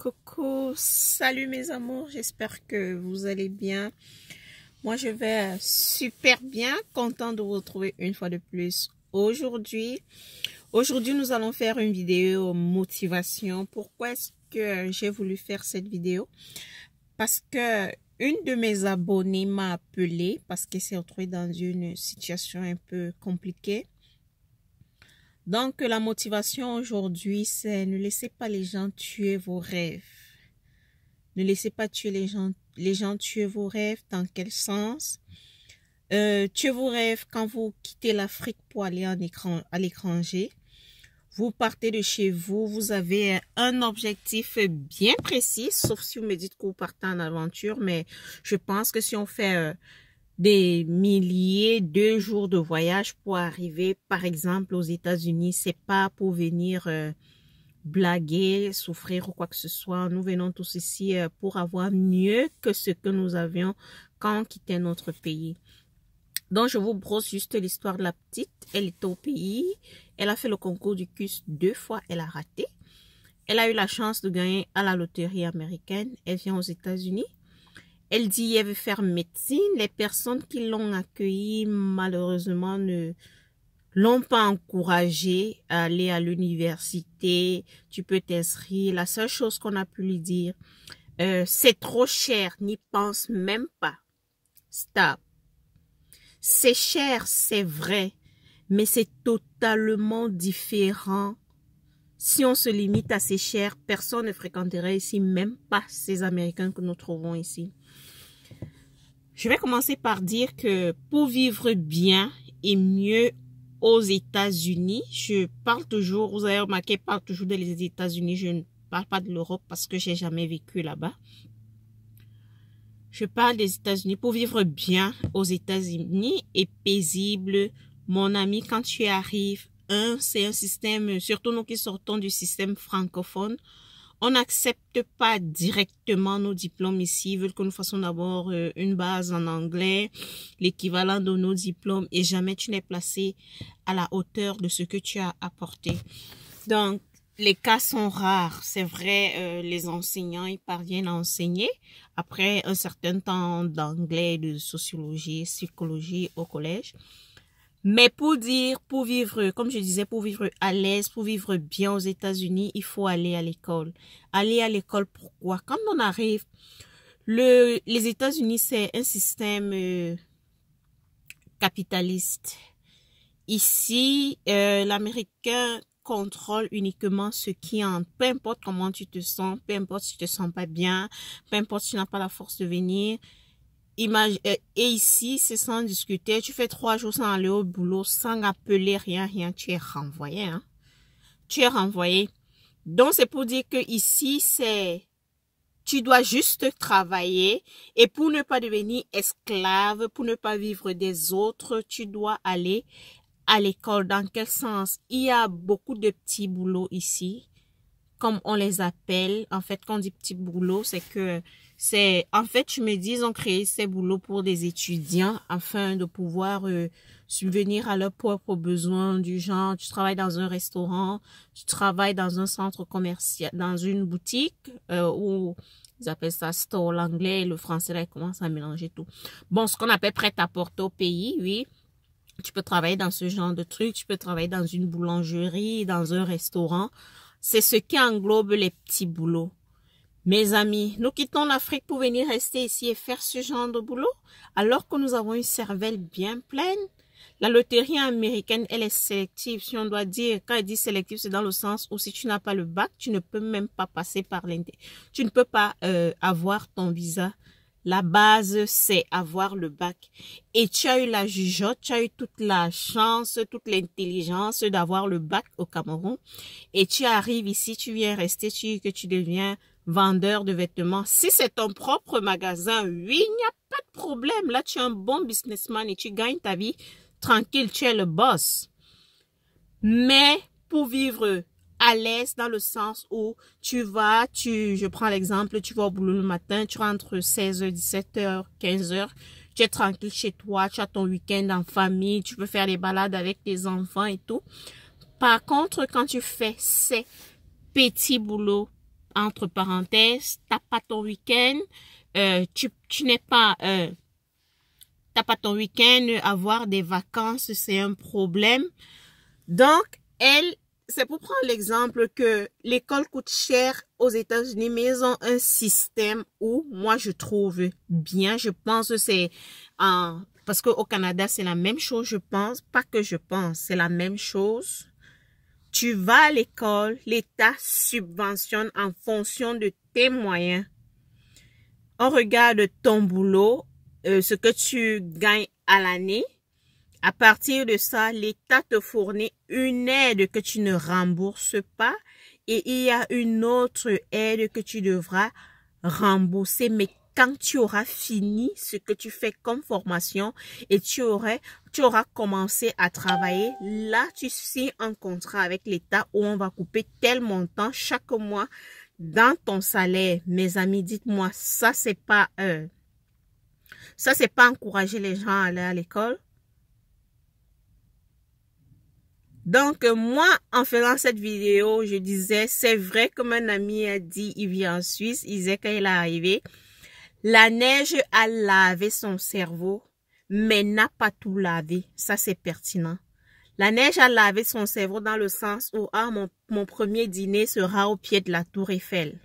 Coucou, salut mes amours, j'espère que vous allez bien. Moi je vais super bien, content de vous retrouver une fois de plus aujourd'hui. Aujourd'hui nous allons faire une vidéo motivation. Pourquoi est-ce que j'ai voulu faire cette vidéo? Parce que une de mes abonnées m'a appelé parce qu'elle s'est retrouvée dans une situation un peu compliquée. Donc, la motivation aujourd'hui, c'est ne laissez pas les gens tuer vos rêves. Ne laissez pas tuer les gens tuer vos rêves. Dans quel sens? Tuer vos rêves quand vous quittez l'Afrique pour aller à l'étranger. Vous partez de chez vous, vous avez un objectif bien précis, sauf si vous me dites que vous partez en aventure, mais je pense que si on fait des milliers, 2 jours de voyage pour arriver, par exemple, aux États-Unis, c'est pas pour venir blaguer, souffrir ou quoi que ce soit. Nous venons tous ici pour avoir mieux que ce que nous avions quand on quittait notre pays. Donc, je vous brosse juste l'histoire de la petite. Elle était au pays. Elle a fait le concours du CUS 2 fois. Elle a raté. Elle a eu la chance de gagner à la loterie américaine. Elle vient aux États-Unis. Elle dit qu'elle veut faire médecine. Les personnes qui l'ont accueillie, malheureusement, ne l'ont pas encouragée à aller à l'université. Tu peux t'inscrire. La seule chose qu'on a pu lui dire, c'est trop cher. N'y pense même pas. Stop. C'est cher, c'est vrai, mais c'est totalement différent. Si on se limite à c'est cher, personne ne fréquenterait ici, même pas ces Américains que nous trouvons ici. Je vais commencer par dire que pour vivre bien et mieux aux États-Unis, je parle toujours, vous avez remarqué, je parle toujours des États-Unis, je ne parle pas de l'Europe parce que j'ai jamais vécu là-bas. Je parle des États-Unis. Pour vivre bien aux États-Unis et paisible, mon ami, quand tu arrives, c'est un système, surtout nous qui sortons du système francophone, on n'accepte pas directement nos diplômes ici. Ils veulent que nous fassions d'abord une base en anglais, l'équivalent de nos diplômes, et jamais tu n'es placé à la hauteur de ce que tu as apporté. Donc, les cas sont rares. C'est vrai, les enseignants, ils parviennent à enseigner après un certain temps d'anglais, de sociologie, psychologie au collège. Mais pour vivre, comme je disais, pour vivre à l'aise, pour vivre bien aux États-Unis, il faut aller à l'école. Aller à l'école, pourquoi? Quand on arrive, les États-Unis, c'est un système capitaliste. Ici, l'Américain contrôle uniquement ce qui entre. Peu importe comment tu te sens, peu importe si tu te sens pas bien, peu importe si tu n'as pas la force de venir. Et ici, c'est sans discuter. Tu fais 3 jours sans aller au boulot, sans appeler rien, tu es renvoyé. Hein? Tu es renvoyé. Donc, c'est pour dire que ici, tu dois juste travailler. Et pour ne pas devenir esclave, pour ne pas vivre des autres, tu dois aller à l'école. Dans quel sens? Il y a beaucoup de petits boulots ici, comme on les appelle. En fait, quand on dit petits boulots, en fait, je me dis, ils ont créé ces boulots pour des étudiants afin de pouvoir subvenir à leurs propres besoins du genre. Tu travailles dans un restaurant, tu travailles dans un centre commercial, dans une boutique où ils appellent ça store, l'anglais et le français, là, ils commencent à mélanger tout. Bon, ce qu'on appelle prêt-à-porter au pays, oui. Tu peux travailler dans ce genre de truc, tu peux travailler dans une boulangerie, dans un restaurant. C'est ce qui englobe les petits boulots. Mes amis, nous quittons l'Afrique pour venir rester ici et faire ce genre de boulot, alors que nous avons une cervelle bien pleine. La loterie américaine, elle est sélective. Si on doit dire, quand elle dit sélective, c'est dans le sens où si tu n'as pas le bac, tu ne peux même pas passer par tu ne peux pas avoir ton visa. La base, c'est avoir le bac. Et tu as eu la jugeote, tu as eu toute la chance, toute l'intelligence d'avoir le bac au Cameroun. Et tu arrives ici, tu viens rester, que tu deviens vendeur de vêtements. Si c'est ton propre magasin, oui, il n'y a pas de problème. Là, tu es un bon businessman et tu gagnes ta vie tranquille, tu es le boss. Mais pour vivre à l'aise dans le sens où je prends l'exemple, tu vas au boulot le matin, tu rentres 16h, 17h, 15h, tu es tranquille chez toi, tu as ton week-end en famille, tu peux faire des balades avec tes enfants et tout. Par contre, quand tu fais ces petits boulots, entre parenthèses, t'as pas ton week-end, tu n'es pas, t'as pas ton week-end, avoir des vacances, c'est un problème. Donc, c'est pour prendre l'exemple que l'école coûte cher aux États-Unis, mais ils ont un système où moi je trouve bien. Je pense que c'est parce qu'au Canada, c'est la même chose, je pense. Pas que je pense, c'est la même chose. Tu vas à l'école, l'État subventionne en fonction de tes moyens. On regarde ton boulot, ce que tu gagnes à l'année. À partir de ça, l'État te fournit une aide que tu ne rembourses pas et il y a une autre aide que tu devras rembourser. Mais quand tu auras fini ce que tu fais comme formation et tu auras commencé à travailler, là, tu signes un contrat avec l'État où on va couper tel montant chaque mois dans ton salaire. Mes amis, dites-moi, ça, c'est pas encourager les gens à aller à l'école. Donc, moi, en faisant cette vidéo, je disais, c'est vrai comme un ami a dit, il vit en Suisse, il disait quand il est arrivé, la neige a lavé son cerveau, mais n'a pas tout lavé. Ça, c'est pertinent. La neige a lavé son cerveau dans le sens où, mon premier dîner sera au pied de la tour Eiffel.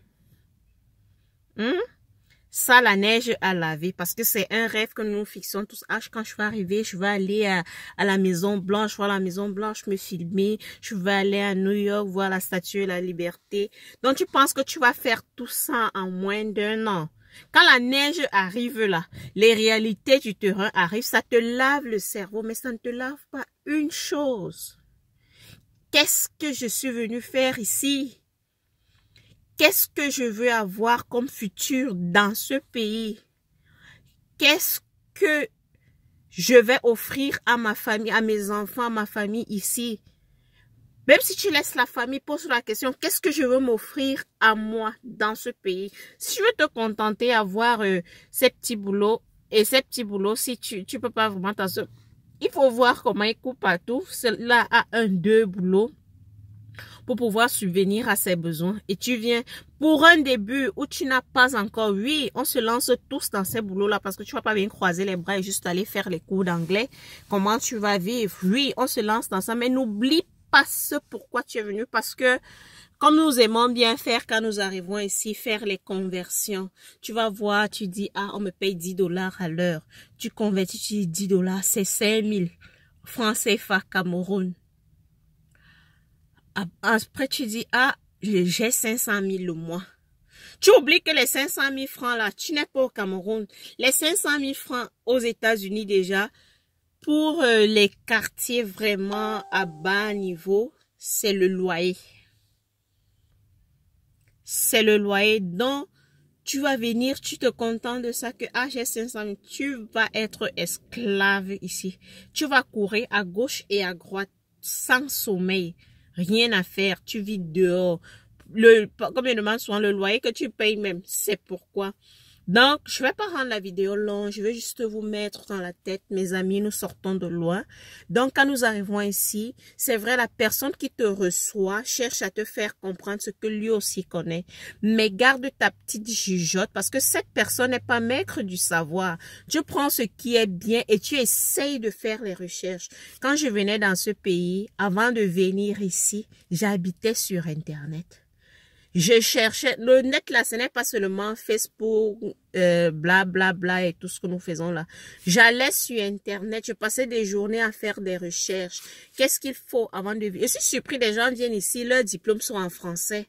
Ça, la neige a lavé parce que c'est un rêve que nous nous fixons tous. Ah, quand je vais arriver, je vais aller à la Maison Blanche, voir la Maison Blanche, me filmer. Je vais aller à New York, voir la Statue de la Liberté. Donc, tu penses que tu vas faire tout ça en moins d'1 an. Quand la neige arrive là, les réalités du terrain arrivent, ça te lave le cerveau, mais ça ne te lave pas une chose. Qu'est-ce que je suis venu faire ici? Qu'est-ce que je veux avoir comme futur dans ce pays? Qu'est-ce que je vais offrir à ma famille, à mes enfants, à ma famille ici? Même si tu laisses la famille, pose la question, qu'est-ce que je veux m'offrir à moi dans ce pays? Si je veux te contenter avoir ces petits boulots, et ces petits boulots, si tu peux pas vraiment t'en sortir, il faut voir comment ils coupent partout. Cela a 2 boulots pour pouvoir subvenir à ses besoins. Et tu viens pour un début où tu n'as pas encore, oui, on se lance tous dans ces boulots-là parce que tu vas pas bien croiser les bras et juste aller faire les cours d'anglais. Comment tu vas vivre? Oui, on se lance dans ça, mais n'oublie pas ce pourquoi tu es venu parce que comme nous aimons bien faire quand nous arrivons ici, faire les conversions. Tu vas voir, tu dis, ah, on me paye 10 $ à l'heure. Tu convertis, tu dis 10 $, c'est 5000 francs CFA Cameroun. Après, tu dis, ah, j'ai 500 000 le mois. Tu oublies que les 500 000 francs là, tu n'es pas au Cameroun. Les 500 000 francs aux États-Unis déjà, pour les quartiers vraiment à bas niveau, c'est le loyer. C'est le loyer. Donc, tu vas venir, tu te contentes de ça que, ah, j'ai 500 000. Tu vas être esclave ici. Tu vas courir à gauche et à droite sans sommeil. Rien à faire, tu vis dehors. Comme je demande souvent, le loyer que tu payes même, c'est pourquoi. Donc, je vais pas rendre la vidéo longue, je vais juste vous mettre dans la tête, mes amis, nous sortons de loin. Donc, quand nous arrivons ici, c'est vrai, la personne qui te reçoit cherche à te faire comprendre ce que lui aussi connaît. Mais garde ta petite jugeote parce que cette personne n'est pas maître du savoir. Tu prends ce qui est bien et tu essayes de faire les recherches. Quand je venais dans ce pays, avant de venir ici, j'habitais sur Internet. Je cherchais, le net là, ce n'est pas seulement Facebook, bla bla bla et tout ce que nous faisons là. J'allais sur Internet, je passais des journées à faire des recherches. Qu'est-ce qu'il faut avant de vivre? Je suis surpris, des gens viennent ici, leurs diplômes sont en français.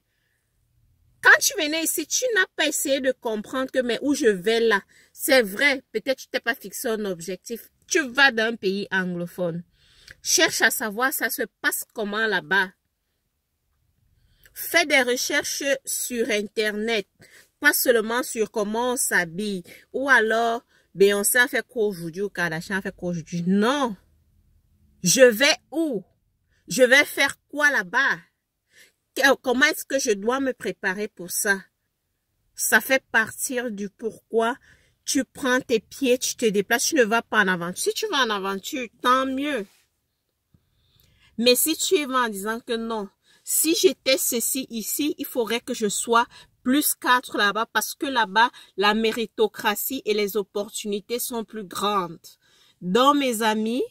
Quand tu venais ici, tu n'as pas essayé de comprendre que, mais où je vais là? C'est vrai, peut-être tu t'es pas fixé un objectif. Tu vas dans un pays anglophone. Cherche à savoir ça se passe comment là-bas. Fais des recherches sur Internet, pas seulement sur comment on s'habille, ou alors Beyoncé a fait quoi aujourd'hui ou Kardashian a fait quoi aujourd'hui. Non. Je vais où? Je vais faire quoi là-bas? Comment est-ce que je dois me préparer pour ça? Ça fait partir du pourquoi tu prends tes pieds, tu te déplaces, tu ne vas pas en aventure. Si tu vas en aventure, tant mieux. Mais si tu y vas en disant que non, si j'étais ceci ici, il faudrait que je sois plus 4 là-bas parce que là-bas, la méritocratie et les opportunités sont plus grandes. Donc, mes amis,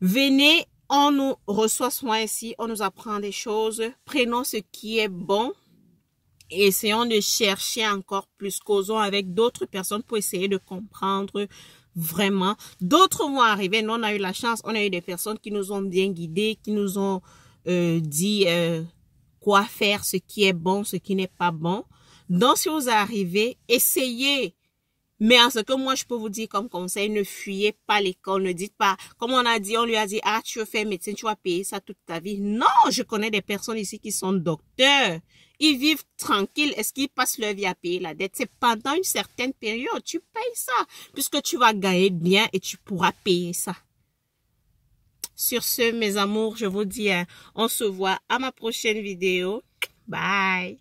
venez, on nous reçoit soin ici, on nous apprend des choses, prenons ce qui est bon et essayons de chercher encore plus, causons avec d'autres personnes pour essayer de comprendre vraiment. D'autres vont arriver, nous on a eu la chance, on a eu des personnes qui nous ont bien guidés, qui nous ont dit quoi faire, ce qui est bon, ce qui n'est pas bon. Donc si vous arrivez, essayez. Mais en ce que moi, je peux vous dire comme conseil, ne fuyez pas l'école, ne dites pas, comme on a dit, on lui a dit, ah, tu veux faire médecine, tu vas payer ça toute ta vie. Non, je connais des personnes ici qui sont docteurs. Ils vivent tranquilles. Est-ce qu'ils passent leur vie à payer la dette? C'est pendant une certaine période, tu payes ça, puisque tu vas gagner bien et tu pourras payer ça. Sur ce, mes amours, je vous dis, on se voit à ma prochaine vidéo. Bye!